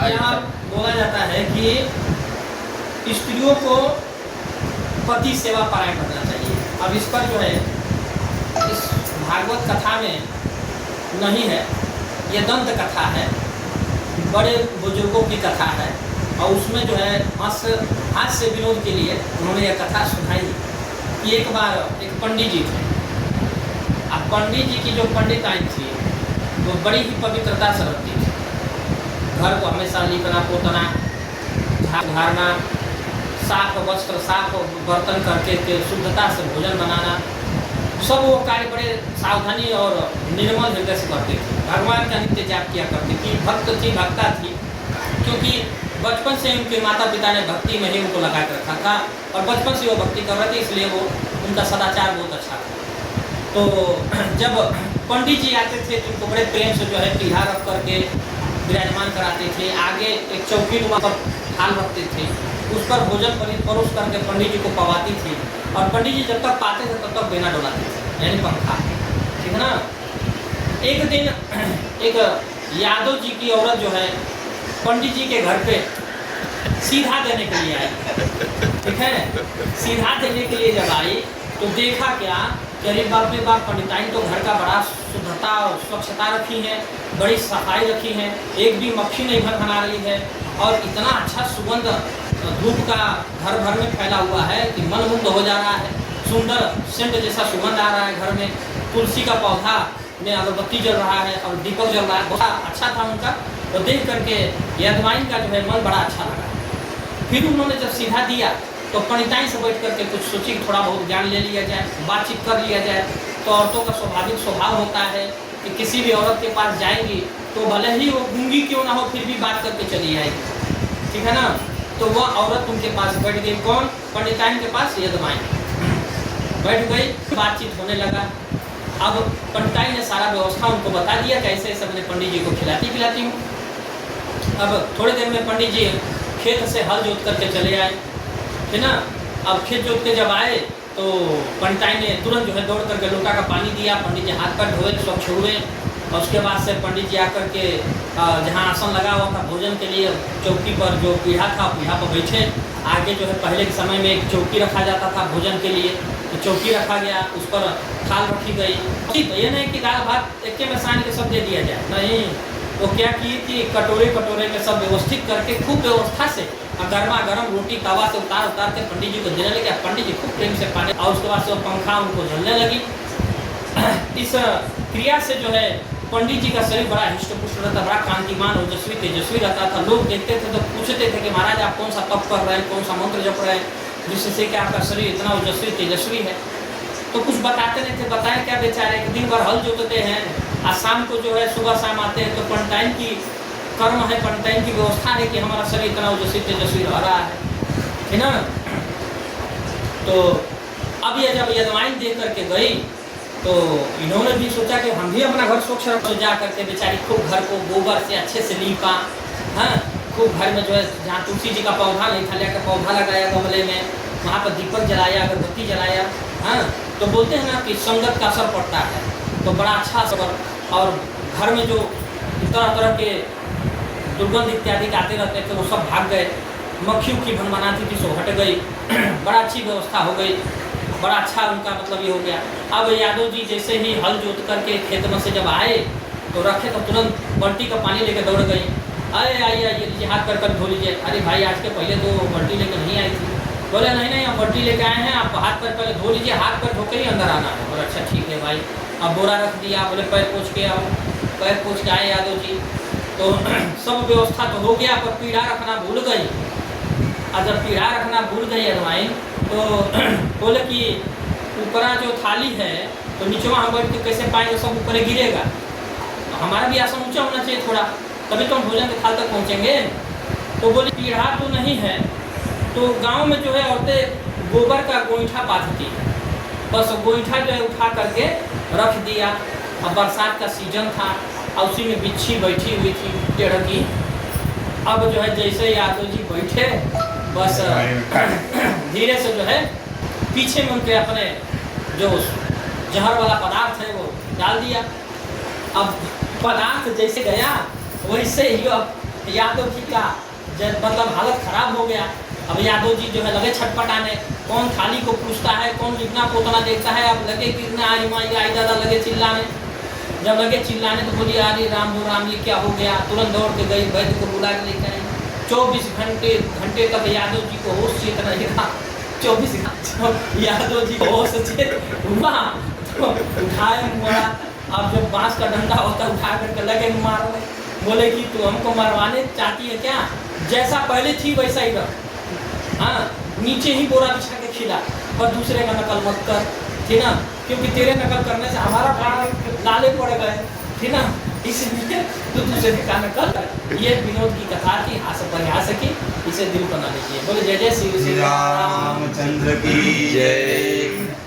यहाँ बोला जाता है कि स्त्रियों को पति सेवा परायण बनना चाहिए। अब इस पर जो है इस भागवत कथा में नहीं है, ये दंत कथा है, बड़े बुजुर्गों की कथा है और उसमें जो है हास्य विनोद के लिए उन्होंने यह कथा सुनाई कि एक बार एक पंडित जी थे। अब पंडित जी की जो पंडिताई थी वो बड़ी ही पवित्रता से रखती थी। घर को हमेशा लिपना पोतना, झाड़ना, साफ वस्त्र, साफ बर्तन करके के शुद्धता से भोजन बनाना, सब वो कार्य बड़े सावधानी और निर्मल हृदय से करती थी। भगवान का नित्य जाप किया करती थी, भक्त थी, भक्ता थी, क्योंकि बचपन से उनके माता पिता ने भक्ति में ही उनको लगा कर रखा था और बचपन से वो भक्ति कर रहे थे, इसलिए वो उनका सदाचार बहुत अच्छा था। तो जब पंडित जी आते थे तो उनको बड़े प्रेम से जो है पीढ़ा रख करके विराजमान कराते थे। आगे एक चौकी पर थाल रखते थे, उस पर भोजन परोस करके पंडित जी को पवाती थी और पंडित जी जब तक पाते थे तब तक बेना डोलाते थे, यानी पंखा, ठीक है ना। एक दिन एक यादव जी की औरत जो है पंडित जी के घर पे सीधा देने के लिए आई, ठीक है। सीधा देने के लिए जब आई तो देखा क्या कि अरे बाप रे बाप, पंडिताइन तो घर का बड़ा शुद्धता और स्वच्छता रखी है, बड़ी सफाई रखी है, एक भी मक्खी नहीं घर बना रही है और इतना अच्छा सुगंध धूप का घर भर में फैला हुआ है कि मन मुग्ध हो जा रहा है। सुंदर सेंट जैसा सुगंध आ रहा है घर में, तुलसी का पौधा में अगरबत्ती जल रहा है और दीपक जल रहा है, बहुत अच्छा था उनका। तो देख करके यजमाइन का जो है मन बड़ा अच्छा लगा। फिर उन्होंने जब सीधा दिया तो पंडिताइन से बैठ करके कुछ सोची, थोड़ा बहुत ज्ञान ले लिया जाए, बातचीत कर लिया जाए। तो औरतों का स्वाभाविक स्वभाव होता है कि किसी भी औरत के पास जाएंगी तो भले ही वो गूंगी क्यों ना हो फिर भी बात करके चली आएगी, ठीक है ना। तो वह औरत उनके पास बैठ गई, कौन? पंडिताइन के पास यजमाइन बैठ गई, बातचीत होने लगा। अब पंडिताइन ने सारा व्यवस्था उनको बता दिया कि ऐसे ऐसे अपने पंडित जी को खिलाती पिलाती हूँ। अब थोड़ी देर में पंडित जी खेत से हल जोत करके चले आए, है ना। अब खेत जोत के जब आए तो पंडिताइन ने तुरंत जो है दौड़ करके लोटा का पानी दिया, पंडित जी हाथ पैर धोए, स्वच्छ हुए और उसके बाद से पंडित जी आकर के जहाँ आसन लगा हुआ था भोजन के लिए, चौकी पर जो पीढ़ा था पीढ़ा पर बैठे। आगे जो है पहले के समय में एक चौकी रखा जाता था भोजन के लिए, तो चौकी रखा गया, उस पर थाल रखी गई। ये नहीं कि दाल भात एक में सान के सब दे दिया जाए, नहीं। वो क्या किए कि कटोरे कटोरे में सब व्यवस्थित करके खूब व्यवस्था से गर्मा गर्म रोटी तवा से उतार के पंडित जी को देने लगे। पंडित जी खूब प्रेम से पाने और उसके बाद से पंखा उनको झलने लगी। इस क्रिया से जो है पंडित जी का शरीर बड़ा हृष्ट-पुष्ट रहता, बड़ा कांतिमान ओजस्वी तेजस्वी रहता था। लोग देखते थे तो पूछते थे कि महाराज आप कौन सा तप कर रहे हैं, कौन सा मंत्र जप रहे हैं जिससे कि आपका शरीर इतना ओजस्वी तेजस्वी है। तो कुछ बताते नहीं थे, बताएं क्या बेचारे, एक दिन भर हल जोतते हैं और शाम को जो है सुबह शाम आते हैं। तो पंडिताइन की कर्म है, पंडिताइन की व्यवस्था है कि हमारा शरीर इतना ओजस्वी तेजस्वी रह रहा है ना। तो अब ये जब यजमाइन देख करके गई तो इन्होंने भी सोचा कि हम भी अपना घर स्वच्छ रख। जा करके बेचारी खूब घर को गोबर से अच्छे से लीपा, हाँ, खूब घर में जो है जहाँ तुलसी जी का पौधा नहीं था लेकर पौधा लगाया गमले में, वहाँ पर दीपक जलाया, अगरबत्ती जलाया, हाँ। तो बोलते हैं ना कि संगत का असर पड़ता है, तो बड़ा अच्छा असर। और घर में जो तरह तरह के दुर्गंध इत्यादि आते रहते थे वो सब भाग गए, मक्खी उक्खी भन बनाती थी सो हट गई, बड़ा अच्छी व्यवस्था हो गई, बड़ा अच्छा उनका मतलब ये हो गया। अब यादव जी जैसे ही हल जोत करके खेत में से जब आए तो रखे तो तुरंत बाल्टी का पानी लेकर दौड़ गई। अरे आइए लीजिए, हाथ पैर कर धो लीजिए। अरे भाई आज के पहले तो बाल्टी लेकर नहीं आई थी। बोले नहीं हम बाल्टी लेके आए हैं, आप हाथ पैर पहले धो लीजिए, हाथ पैर धो के ही अंदर आना है। बोले अच्छा ठीक है भाई। अब बोरा रख दिया, बोले पैर पोछ के आओ, पैर पोछ के आए यादव जी। तो सब व्यवस्था तो हो गया पर पीढ़ा रखना भूल गई। और जब पीढ़ा रखना भूल गई यजमाइन तो बोले कि ऊपरा जो थाली है तो नीचवा हम बैठ के कैसे पाएंगे, सब ऊपर गिरेगा, तो हमारा भी आसन ऊंचा होना चाहिए थोड़ा, तभी तो हम भोजन के थाल तक पहुँचेंगे। तो बोले पीढ़ा तो नहीं है, तो गांव में जो है औरतें गोबर का गोईठा बांधती है, बस गोईठा जो है उठा करके रख दिया। अब बरसात का सीजन था और उसी में बिच्छी बैठी हुई थी टेढ़ की। अब जो है जैसे यादव जी बैठे बस धीरे से जो है पीछे में उनके अपने जो जहर वाला पदार्थ है वो डाल दिया। अब पदार्थ जैसे गया तो वैसे ही अब यादव जी का जब मतलब हालत खराब हो गया। अब यादव जी जो है लगे छटपटाने, कौन थाली को पूछता है, कौन लिखना पोतना देखता है। अब लगे गिरने, आई माँ आई दादा लगे चिल्लाने। जब लगे चिल्लाने तो बोली अरे राम हो राम, ये क्या हो गया। तुरंत दौड़ के गई, वैद्य को बुला के लेकर आई। 24 घंटे तक यादव जी को होश चेत नहीं रहा। 24 घंटे यादव जी को होश चेत हुआ तो उठाए मुआ। अब जब बांस का डंडा होता है उठा करके लगे मारने। बोले कि तू हमको मरवाने चाहती है क्या, जैसा पहले थी वैसा ही रह। हाँ, नीचे ही बोरा बिछा के खिला, पर दूसरे का नकल मत कर, ठीक ना, क्योंकि तेरे नकल करने से हमारा प्राण लाले पड़ गए, ठीक ना, इसलिए तो दूसरे का नकल कर। ये विनोद की कथा थी, हास्य की, इसे दिल बना लीजिए। बोले जय जय श्री रामचंद्र की जय।